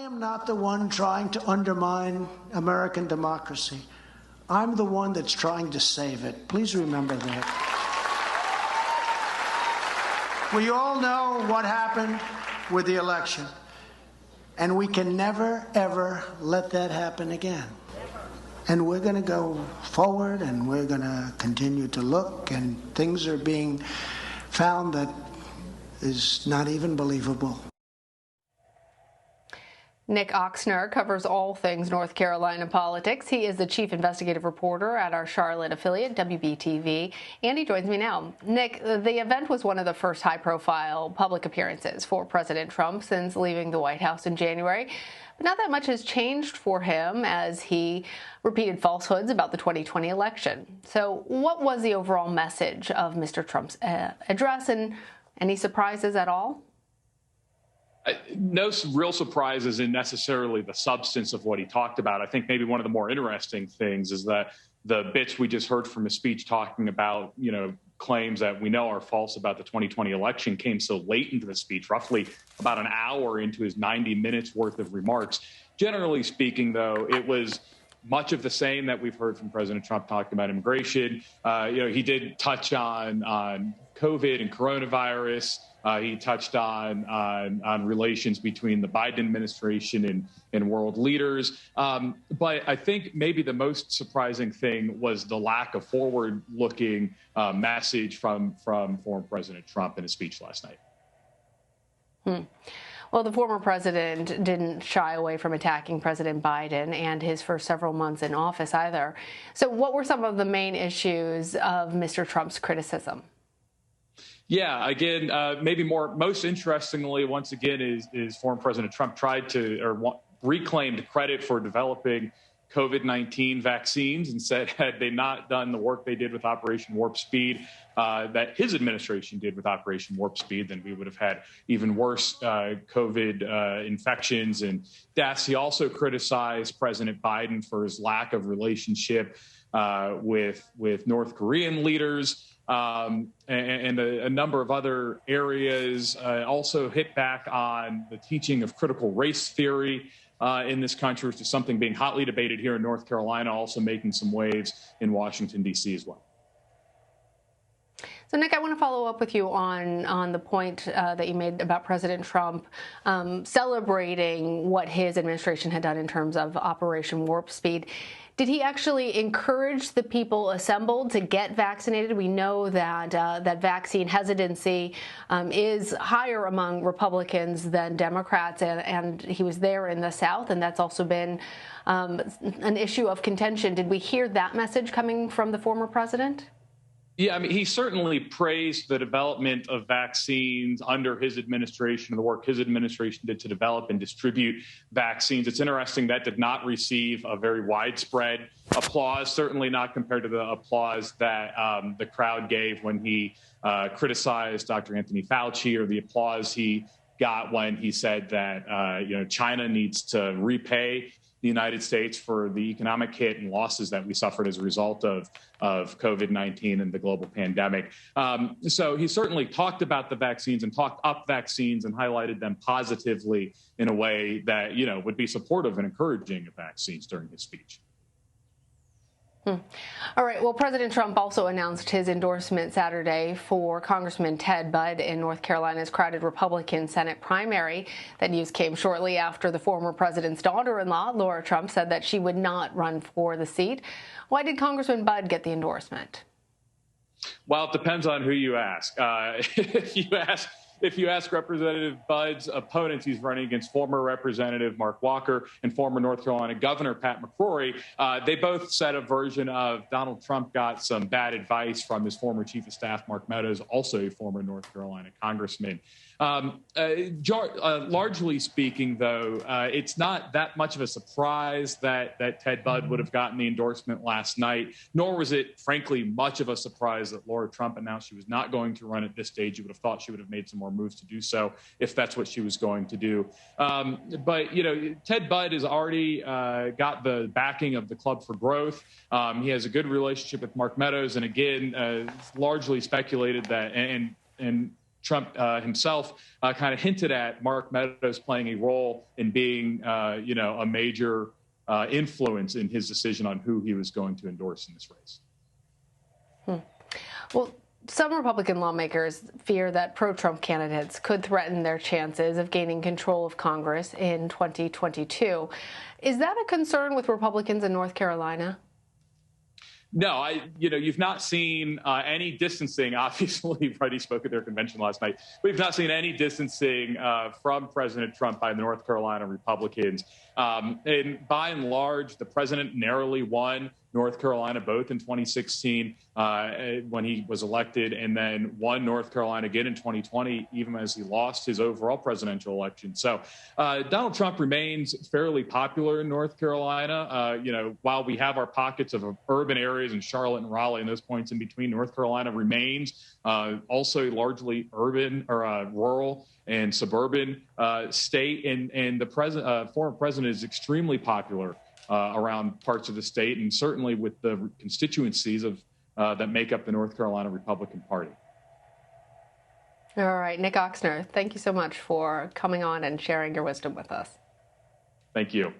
am not the one trying to undermine American democracy. I'm the one that's trying to save it. Please remember that. We all know what happened with the election, and we can never, ever let that happen again. And we're going to go forward, and we're going to continue to look, and things are being found that is not even believable. Nick Oxner covers all things North Carolina politics. He is the chief investigative reporter at our Charlotte affiliate, WBTV, and he joins me now. Nick, the event was one of the first high-profile public appearances for President Trump since leaving the White House in January. But not that much has changed for him as he repeated falsehoods about the 2020 election. So what was the overall message of Mr. Trump's address, and any surprises at all? No real surprises in necessarily the substance of what he talked about. I think maybe one of the more interesting things is that the bits we just heard from his speech talking about, claims that we know are false about the 2020 election came so late into the speech, roughly about an hour into his 90 minutes worth of remarks. Generally speaking, though, it was much of the same that we've heard from President Trump talking about immigration. He did touch on COVID and coronavirus. He touched on relations between the Biden administration and world leaders. But I think maybe the most surprising thing was the lack of forward-looking message from former President Trump in his speech last night. Well, the former president didn't shy away from attacking President Biden and his first several months in office either. So what were some of the main issues of Mr. Trump's criticism? Yeah, again, maybe most interestingly, once again, is former President Trump reclaimed credit for developing COVID-19 vaccines and said had they not done the work they did with Operation Warp Speed, that his administration did with Operation Warp Speed, then we would have had even worse COVID infections and deaths. He also criticized President Biden for his lack of relationship with North Korean leaders. And a number of other areas, also hit back on the teaching of critical race theory in this country, which is something being hotly debated here in North Carolina, also making some waves in Washington, D.C. as well. So, Nick, I want to follow up with you on the point that you made about President Trump celebrating what his administration had done in terms of Operation Warp Speed. Did he actually encourage the people assembled to get vaccinated? We know that that vaccine hesitancy is higher among Republicans than Democrats, and he was there in the South, and that's also been an issue of contention. Did we hear that message coming from the former president? Yeah, I mean, he certainly praised the development of vaccines under his administration and the work his administration did to develop and distribute vaccines. It's interesting that did not receive a very widespread applause, certainly not compared to the applause that the crowd gave when he criticized Dr. Anthony Fauci, or the applause he got when he said that China needs to repay the United States for the economic hit and losses that we suffered as a result of COVID-19 and the global pandemic. So he certainly talked about the vaccines and talked up vaccines and highlighted them positively in a way that, would be supportive and encouraging of vaccines during his speech. All right. Well, President Trump also announced his endorsement Saturday for Congressman Ted Budd in North Carolina's crowded Republican Senate primary. That news came shortly after the former president's daughter-in-law, Laura Trump, said that she would not run for the seat. Why did Congressman Budd get the endorsement? Well, it depends on who you ask. If you ask Representative Budd's opponents, he's running against former Representative Mark Walker and former North Carolina Governor Pat McCrory. They both said a version of Donald Trump got some bad advice from his former chief of staff, Mark Meadows, also a former North Carolina congressman. Largely speaking, though, it's not that much of a surprise that Ted Budd would have gotten the endorsement last night, nor was it, frankly, much of a surprise that Laura Trump announced she was not going to run at this stage. You would have thought she would have made some more moves to do so if that's what she was going to do. But Ted Budd has already got the backing of the Club for Growth. He has a good relationship with Mark Meadows. And again, it's largely speculated that and Trump himself kind of hinted at Mark Meadows playing a role in being, a major influence in his decision on who he was going to endorse in this race. Well, some Republican lawmakers fear that pro-Trump candidates could threaten their chances of gaining control of Congress in 2022. Is that a concern with Republicans in North Carolina? No, you've not seen any distancing. Obviously, Freddie spoke at their convention last night. We've not seen any distancing from President Trump by the North Carolina Republicans. And by and large, the president narrowly won North Carolina both in 2016 when he was elected, and then won North Carolina again in 2020, even as he lost his overall presidential election. So Donald Trump remains fairly popular in North Carolina. While we have our pockets of urban areas in Charlotte and Raleigh and those points in between, North Carolina remains also largely urban or rural and suburban state. And the former president is extremely popular around parts of the state, and certainly with the constituencies of that make up the North Carolina Republican Party. All right, Nick Oxner, thank you so much for coming on and sharing your wisdom with us. Thank you.